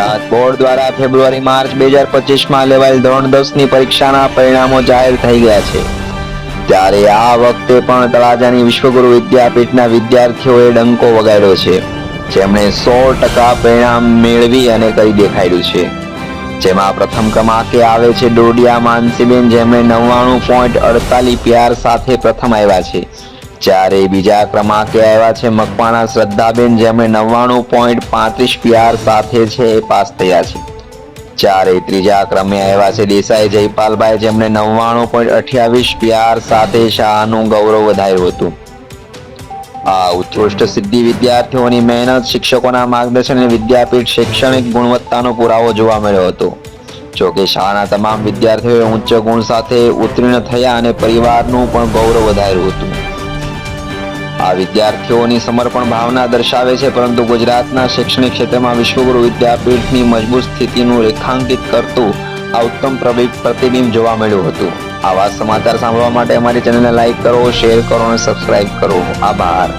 Gujarat board દ્વારા ફેબ્રુઆરી-માર્ચ 2025માં લેવાયેલ ધોરણ 10ની પરીક્ષાના પરિણામો જાહેર થઈ ગયા છે। ત્યારે આ વખતે પણ તળાજાની વિશ્વગુરુ વિદ્યાપીઠના વિદ્યાર્થીઓએ ડંકો વગાડ્યો છે, જેમણે 100% પરિણામ મેળવી અને કરી દેખાડ્યું છે। જેમાં પ્રથમ ક્રમાંકે આવે છે ડોડિયા માનસીબેન, જેમણે 99.48 PR સાથે પ્રથમ આવ્યા છે। જ્યારે બીજા ક્રમાંકે આવ્યા છે મકવાણા શ્રદ્ધાબેન, જેમણે 99.35 PR સાથે છે પાસ થયા છે। જ્યારે ત્રીજા ક્રમે આવ્યા છે દેસાઈ જયપાલભાઈ, જેમણે 99.28 PR સાથે શાળાનું ગૌરવ વધાર્યું હતું। આ ઉત્કૃષ્ટ સિદ્ધિ વિદ્યાર્થીઓની મહેનત, શિક્ષકોના માર્ગદર્શન અને વિદ્યાપીઠ શૈક્ષણિક ગુણવત્તાનો પુરાવો જોવા મળ્યો હતો। જોકે શાળાના તમામ વિદ્યાર્થીઓએ ઉચ્ચ ગુણ સાથે ઉત્તીર્ણ થયા અને પરિવારનું પણ ગૌરવ વધાર્યું હતું। આ વિદ્યાર્થીઓની સમર્પણ ભાવના દર્શાવે છે, પરંતુ ગુજરાતના શૈક્ષણિક ક્ષેત્રમાં વિશ્વગુરુ વિદ્યાપીઠની મજબૂત સ્થિતિનું રેખાંકિત કરતું આ ઉત્તમ પ્રતિબિંબ જોવા મળ્યું હતું। આવા સમાચાર સાંભળવા માટે અમારી ચેનલને લાઈક કરો, શેર કરો અને સબસ્ક્રાઇબ કરો। આભાર।